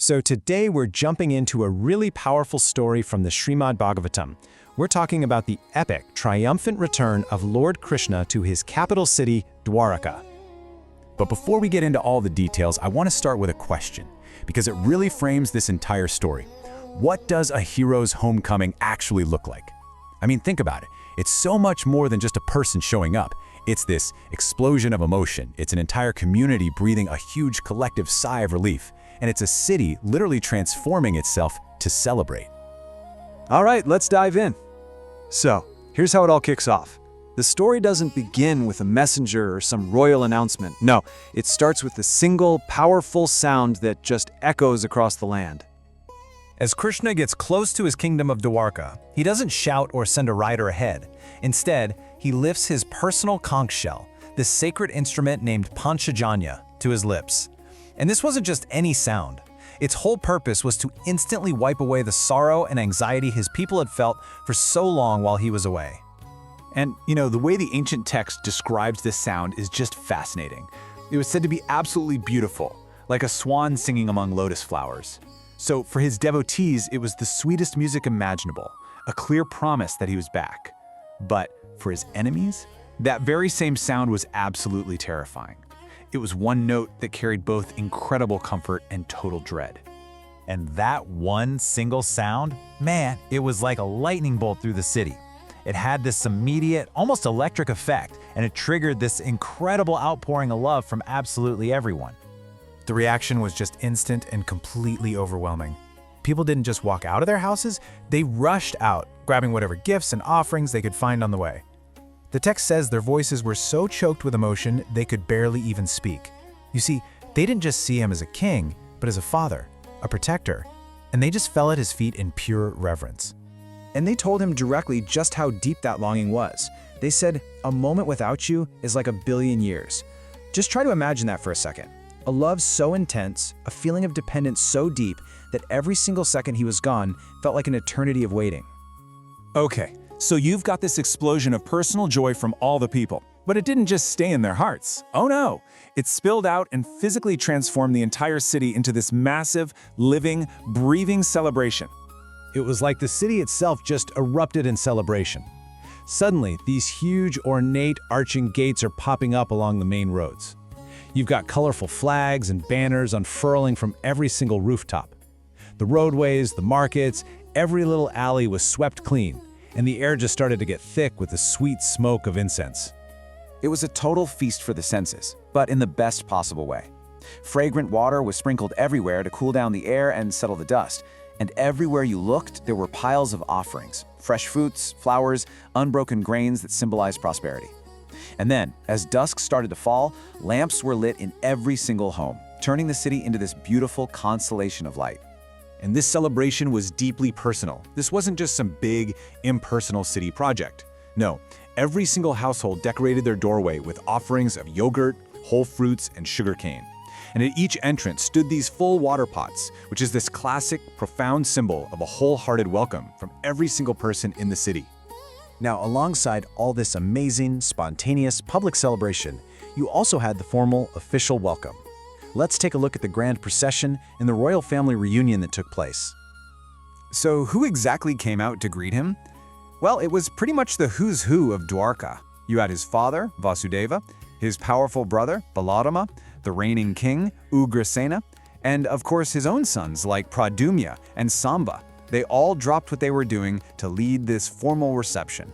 So today we're jumping into a really powerful story from the Śrīmad Bhagavatam. We're talking about the epic, triumphant return of Lord Kṛṣṇa to his capital city, Dvārakā. But before we get into all the details, I want to start with a question, because it really frames this entire story. What does a hero's homecoming actually look like? I mean, think about it. It's so much more than just a person showing up. It's this explosion of emotion. It's an entire community breathing a huge collective sigh of relief. And it's a city literally transforming itself to celebrate. All right, let's dive in. So, here's how it all kicks off. The story doesn't begin with a messenger or some royal announcement. No, it starts with a single, powerful sound that just echoes across the land. As Krishna gets close to his kingdom of Dvārakā, he doesn't shout or send a rider ahead. Instead, he lifts his personal conch shell, this sacred instrument named Panchajanya, to his lips. And this wasn't just any sound. Its whole purpose was to instantly wipe away the sorrow and anxiety his people had felt for so long while he was away. And, the way the ancient text describes this sound is just fascinating. It was said to be absolutely beautiful, like a swan singing among lotus flowers. So for his devotees, it was the sweetest music imaginable, a clear promise that he was back. But for his enemies, that very same sound was absolutely terrifying. It was one note that carried both incredible comfort and total dread. And that one single sound, man, it was like a lightning bolt through the city. It had this immediate, almost electric effect, and it triggered this incredible outpouring of love from absolutely everyone. The reaction was just instant and completely overwhelming. People didn't just walk out of their houses, they rushed out, grabbing whatever gifts and offerings they could find on the way. The text says their voices were so choked with emotion they could barely even speak. You see, they didn't just see him as a king, but as a father, a protector, and they just fell at his feet in pure reverence. And they told him directly just how deep that longing was. They said, "A moment without you is like a billion years." Just try to imagine that for a second. A love so intense, a feeling of dependence so deep that every single second he was gone felt like an eternity of waiting. Okay, so you've got this explosion of personal joy from all the people, but it didn't just stay in their hearts. Oh no, it spilled out and physically transformed the entire city into this massive, living, breathing celebration. It was like the city itself just erupted in celebration. Suddenly, these huge, ornate, arching gates are popping up along the main roads. You've got colorful flags and banners unfurling from every single rooftop. The roadways, the markets, every little alley was swept clean, and the air just started to get thick with the sweet smoke of incense. It was a total feast for the senses, but in the best possible way. Fragrant water was sprinkled everywhere to cool down the air and settle the dust, and everywhere you looked, there were piles of offerings, fresh fruits, flowers, unbroken grains that symbolized prosperity. And then, as dusk started to fall, lamps were lit in every single home, turning the city into this beautiful constellation of light. And this celebration was deeply personal. This wasn't just some big, impersonal city project. No, every single household decorated their doorway with offerings of yogurt, whole fruits, and sugarcane. And at each entrance stood these full water pots, which is this classic, profound symbol of a wholehearted welcome from every single person in the city. Now, alongside all this amazing, spontaneous public celebration, you also had the formal, official welcome. Let's take a look at the grand procession and the royal family reunion that took place. So who exactly came out to greet him? Well, it was pretty much the who's who of Dvārakā. You had his father, Vasudeva, his powerful brother, Baladama, the reigning king, Ugrasena, and of course his own sons like Pradumya and Samba. They all dropped what they were doing to lead this formal reception.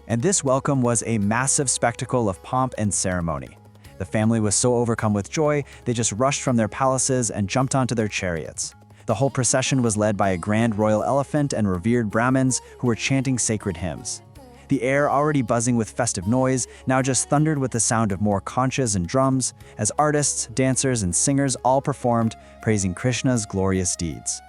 And this welcome was a massive spectacle of pomp and ceremony. The family was so overcome with joy, they just rushed from their palaces and jumped onto their chariots. The whole procession was led by a grand royal elephant and revered Brahmins who were chanting sacred hymns. The air, already buzzing with festive noise, now just thundered with the sound of more conches and drums, as artists, dancers, and singers all performed, praising Krishna's glorious deeds.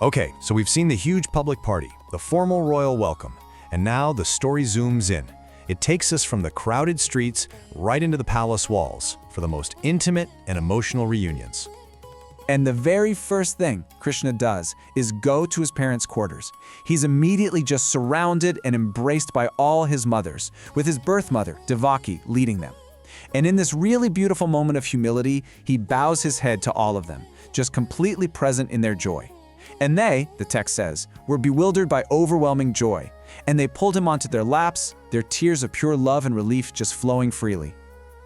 Okay, so we've seen the huge public party, the formal royal welcome, and now the story zooms in. It takes us from the crowded streets right into the palace walls for the most intimate and emotional reunions. And the very first thing Krishna does is go to his parents' quarters. He's immediately just surrounded and embraced by all his mothers, with his birth mother, Devaki, leading them. And in this really beautiful moment of humility, he bows his head to all of them, just completely present in their joy. And they, the text says, were bewildered by overwhelming joy, and they pulled him onto their laps, their tears of pure love and relief just flowing freely.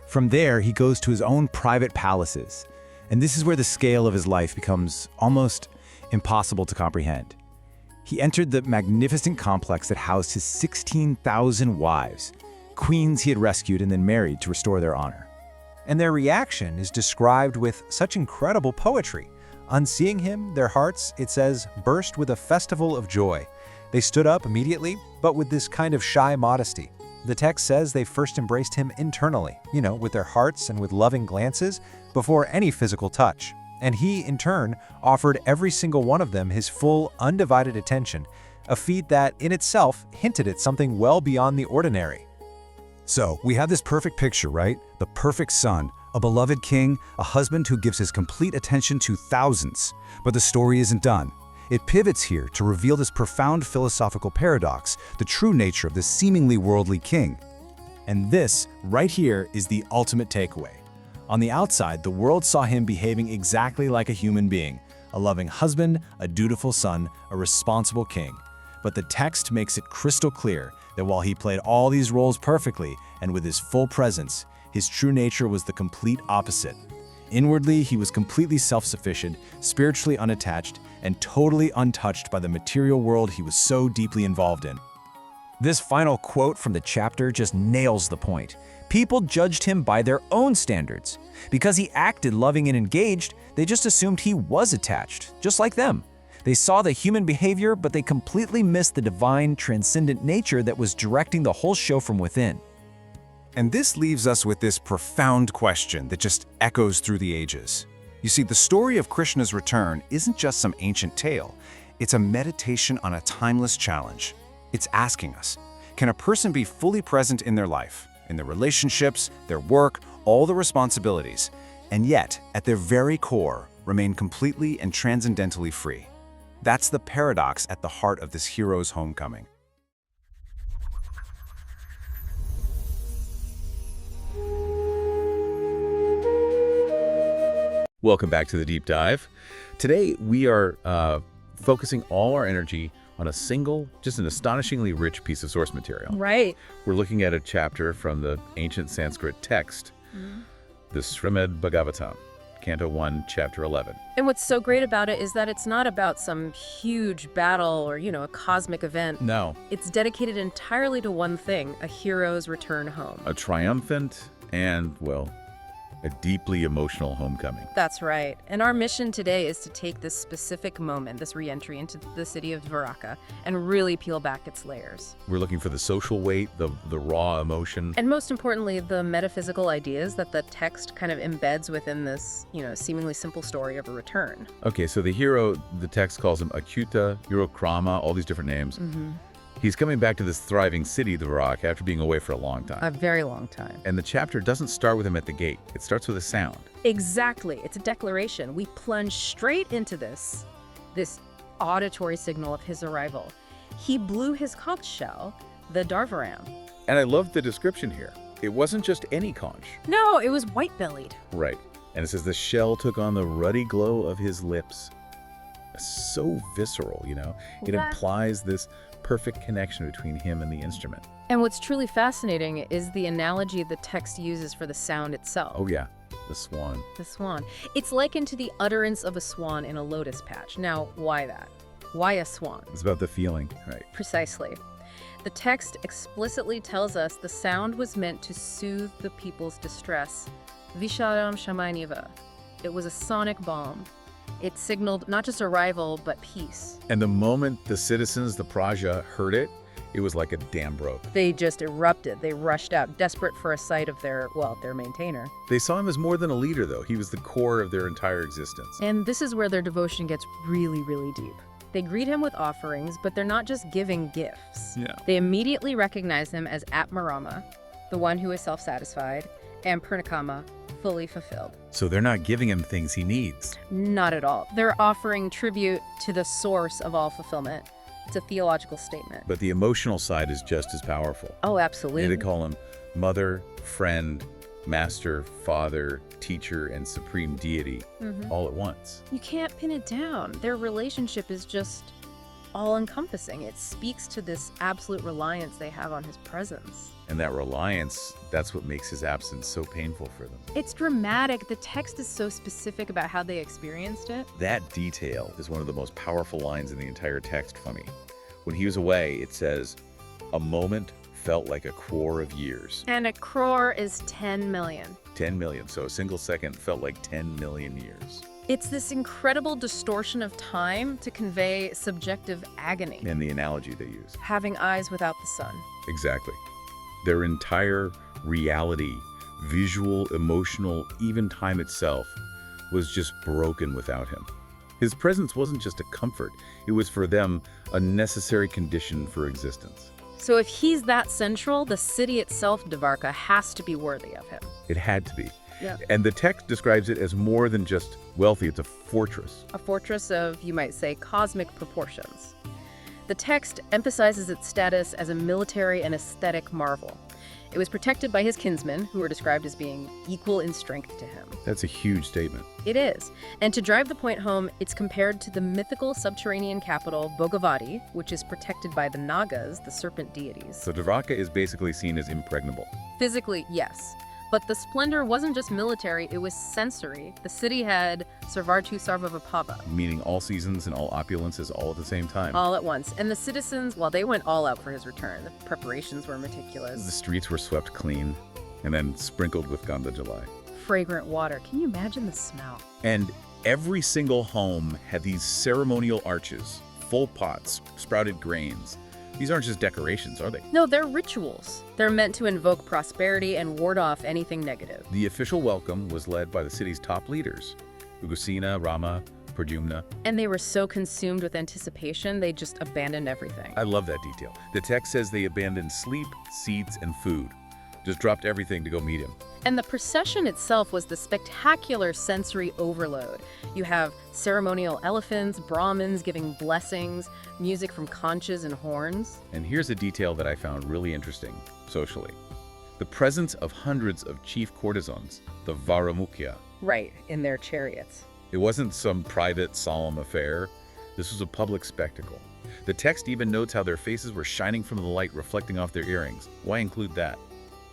From there, he goes to his own private palaces. And this is where the scale of his life becomes almost impossible to comprehend. He entered the magnificent complex that housed his 16,000 wives, queens he had rescued and then married to restore their honor. And their reaction is described with such incredible poetry. On seeing him, their hearts, it says, burst with a festival of joy. They stood up immediately, but with this kind of shy modesty. The text says they first embraced him internally, with their hearts and with loving glances, before any physical touch. And he, in turn, offered every single one of them his full, undivided attention, a feat that, in itself, hinted at something well beyond the ordinary. So, we have this perfect picture, right? The perfect son, a beloved king, a husband who gives his complete attention to thousands. But the story isn't done. It pivots here to reveal this profound philosophical paradox, the true nature of this seemingly worldly king. And this, right here, is the ultimate takeaway. On the outside, the world saw him behaving exactly like a human being, a loving husband, a dutiful son, a responsible king. But the text makes it crystal clear that while he played all these roles perfectly and with his full presence, his true nature was the complete opposite. Inwardly, he was completely self-sufficient, spiritually unattached, and totally untouched by the material world he was so deeply involved in. This final quote from the chapter just nails the point. People judged him by their own standards. Because he acted loving and engaged, they just assumed he was attached, just like them. They saw the human behavior, but they completely missed the divine, transcendent nature that was directing the whole show from within. And this leaves us with this profound question that just echoes through the ages. You see, the story of Krishna's return isn't just some ancient tale. It's a meditation on a timeless challenge. It's asking us, can a person be fully present in their life, in their relationships, their work, all the responsibilities, and yet, at their very core, remain completely and transcendentally free? That's the paradox at the heart of this hero's homecoming. Welcome back to the Deep Dive. Today we are focusing all our energy on a single, just an astonishingly rich piece of source material. Right. We're looking at a chapter from the ancient Sanskrit text, the Śrīmad Bhagavatam, Canto 1, Chapter 11. And what's so great about it is that it's not about some huge battle or, a cosmic event. No. It's dedicated entirely to one thing, a hero's return home. A triumphant and, well, a deeply emotional homecoming. That's right. And our mission today is to take this specific moment, this re-entry into the city of Dvārakā, and really peel back its layers. We're looking for the social weight, the raw emotion. And most importantly, the metaphysical ideas that the text kind of embeds within this, seemingly simple story of a return. Okay, so the hero, the text calls him Achyuta, Krāma, all these different names. He's coming back to this thriving city, Dvārakā, after being away for a long time. A very long time. And the chapter doesn't start with him at the gate. It starts with a sound. Exactly. It's a declaration. We plunge straight into this auditory signal of his arrival. He blew his conch shell, the Dvārakā. And I love the description here. It wasn't just any conch. No, it was white-bellied. Right. And it says the shell took on the ruddy glow of his lips. So visceral, It implies this perfect connection between him and the instrument. And what's truly fascinating is the analogy the text uses for the sound itself. Oh yeah, the swan. The swan. It's likened to the utterance of a swan in a lotus patch. Now, why that? Why a swan? It's about the feeling, right? Precisely. The text explicitly tells us the sound was meant to soothe the people's distress. Vishadam Shamayniva. It was a sonic balm. It signaled not just arrival, but peace. And the moment the citizens, the Praja, heard it, it was like a dam broke. They just erupted. They rushed out, desperate for a sight of their maintainer. They saw him as more than a leader, though. He was the core of their entire existence. And this is where their devotion gets really, really deep. They greet him with offerings, but they're not just giving gifts. Yeah. They immediately recognize him as Atmarama, the one who is self-satisfied, and Purnakama, fully fulfilled. So they're not giving him things he needs. Not at all. They're offering tribute to the source of all fulfillment. It's a theological statement. But the emotional side is just as powerful. Oh, absolutely. And they call him mother, friend, Master, father, teacher, and supreme deity all at once. You can't pin it down. Their relationship is just all-encompassing. It speaks to this absolute reliance they have on his presence. And that reliance, that's what makes his absence so painful for them. It's dramatic. The text is so specific about how they experienced it. That detail is one of the most powerful lines in the entire text for me. When he was away, it says, "A moment felt like a crore of years." And a crore is 10 million. 10 million, so a single second felt like 10 million years. It's this incredible distortion of time to convey subjective agony. And the analogy they use. Having eyes without the sun. Exactly. Their entire reality, visual, emotional, even time itself, was just broken without him. His presence wasn't just a comfort, it was for them a necessary condition for existence. So if he's that central, the city itself, Dvārakā, has to be worthy of him. It had to be. Yeah. And the text describes it as more than just wealthy, it's a fortress. A fortress of, you might say, cosmic proportions. The text emphasizes its status as a military and aesthetic marvel. It was protected by his kinsmen, who were described as being equal in strength to him. That's a huge statement. It is. And to drive the point home, it's compared to the mythical subterranean capital, Bhāgavatam, which is protected by the Nagas, the serpent deities. So Dvārakā is basically seen as impregnable. Physically, yes. But the splendor wasn't just military, it was sensory. The city had Sarvartu Sarvavapava. Meaning all seasons and all opulences all at the same time. All at once. And the citizens, well, they went all out for his return. The preparations were meticulous. The streets were swept clean and then sprinkled with Ganda Jalai. Fragrant water. Can you imagine the smell? And every single home had these ceremonial arches, full pots, sprouted grains. These aren't just decorations, are they? No, they're rituals. They're meant to invoke prosperity and ward off anything negative. The official welcome was led by the city's top leaders, Ugrasena, Rama, Pradyumna. And they were so consumed with anticipation, they just abandoned everything. I love that detail. The text says they abandoned sleep, seats, and food. Just dropped everything to go meet him. And the procession itself was the spectacular sensory overload. You have ceremonial elephants, Brahmins giving blessings, music from conches and horns. And here's a detail that I found really interesting, socially. The presence of hundreds of chief courtesans, the Vāramukhya. Right, in their chariots. It wasn't some private, solemn affair. This was a public spectacle. The text even notes how their faces were shining from the light reflecting off their earrings. Why include that?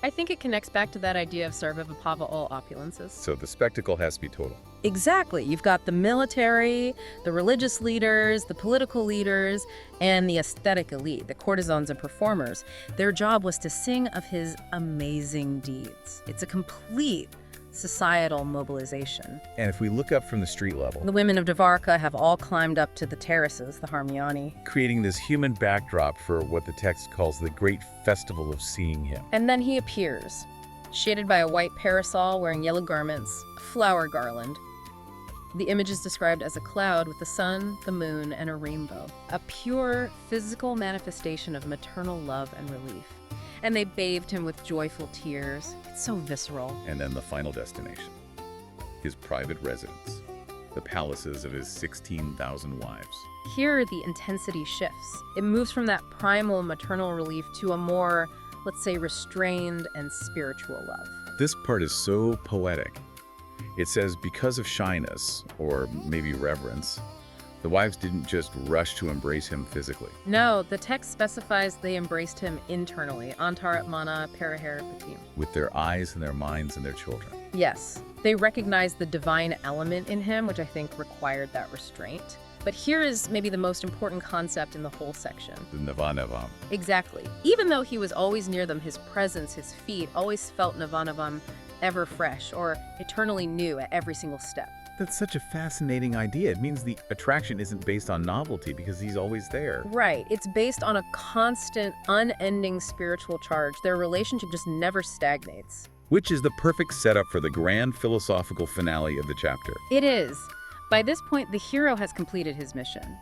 I think it connects back to that idea of Sarvavapava, all opulences. So the spectacle has to be total. Exactly. You've got the military, the religious leaders, the political leaders, and the aesthetic elite, the courtesans and performers. Their job was to sing of his amazing deeds. It's a complete societal mobilization. And if we look up from the street level, The women of Dvārakā have all climbed up to the terraces, the Harmyani. creating this human backdrop for what the text calls the great festival of seeing him. And then he appears, shaded by a white parasol, wearing yellow garments, a flower garland. The image is described as a cloud with the sun, the moon, and a rainbow. A pure physical manifestation of maternal love and relief. And they bathed him with joyful tears. It's so visceral. And then the final destination, his private residence, the palaces of his 16,000 wives. Here, the intensity shifts. It moves from that primal maternal relief to a more, let's say, restrained and spiritual love. This part is so poetic. It says, because of shyness, or maybe reverence, the wives didn't just rush to embrace him physically. No, the text specifies they embraced him internally, antarat mana paraharapatim. With their eyes and their minds and their children. Yes, they recognized the divine element in him, which I think required that restraint. But here is maybe the most important concept in the whole section. The Navanavam. Exactly. Even though he was always near them, his presence, his feet, always felt Navanavam ever fresh or eternally new at every single step. That's such a fascinating idea. It means the attraction isn't based on novelty because he's always there. Right. It's based on a constant, unending spiritual charge. Their relationship just never stagnates. Which is the perfect setup for the grand philosophical finale of the chapter. It is. By this point, the hero has completed his mission.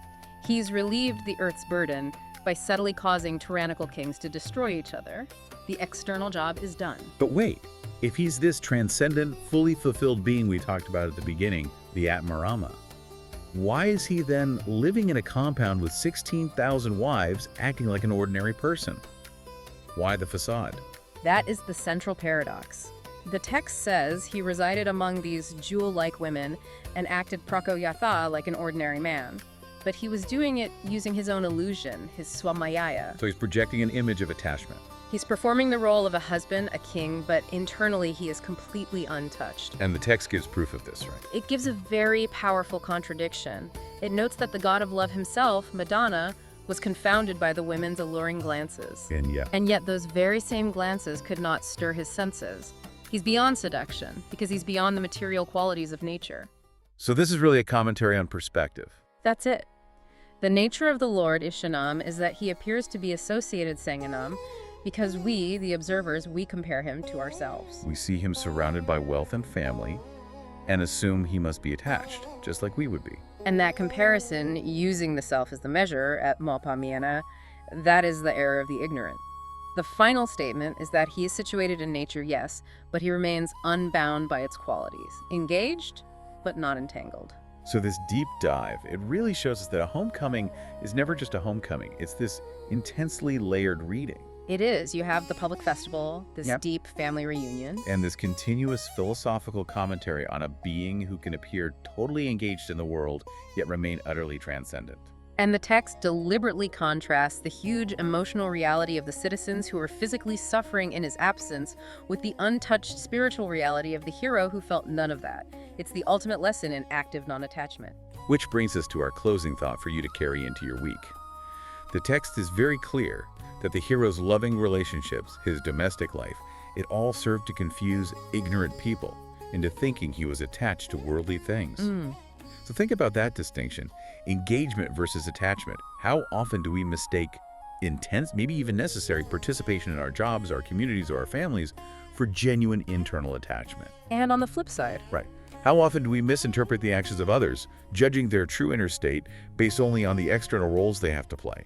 He's relieved the Earth's burden by subtly causing tyrannical kings to destroy each other. The external job is done. But wait, if he's this transcendent, fully fulfilled being we talked about at the beginning, the Atmarama, why is he then living in a compound with 16,000 wives acting like an ordinary person? Why the facade? That is the central paradox. The text says he resided among these jewel-like women and acted prakoyatha like an ordinary man. But he was doing it using his own illusion, his swamayaya. So he's projecting an image of attachment. He's performing the role of a husband, a king, but internally he is completely untouched. And the text gives proof of this, right? It gives a very powerful contradiction. It notes that the god of love himself, Madonna, was confounded by the women's alluring glances. And yet those very same glances could not stir his senses. He's beyond seduction, because he's beyond the material qualities of nature. So this is really a commentary on perspective. That's it. The nature of the Lord Ishanam is that he appears to be associated Sanganam, because we, the observers, we compare him to ourselves. We see him surrounded by wealth and family and assume he must be attached, just like we would be. And that comparison, using the self as the measure at Mopamiana, that is the error of the ignorant. The final statement is that he is situated in nature, yes, but he remains unbound by its qualities. Engaged, but not entangled. So this deep dive, it really shows us that a homecoming is never just a homecoming. It's this intensely layered reading. It is. You have the public festival, this deep family reunion. And this continuous philosophical commentary on a being who can appear totally engaged in the world, yet remain utterly transcendent. And the text deliberately contrasts the huge emotional reality of the citizens who are physically suffering in his absence with the untouched spiritual reality of the hero who felt none of that. It's the ultimate lesson in active non-attachment. Which brings us to our closing thought for you to carry into your week. The text is very clear that the hero's loving relationships, his domestic life, it all served to confuse ignorant people into thinking he was attached to worldly things. So think about that distinction. Engagement versus attachment. How often do we mistake intense, maybe even necessary, participation in our jobs, our communities, or our families for genuine internal attachment? And on the flip side. Right. How often do we misinterpret the actions of others, judging their true inner state based only on the external roles they have to play?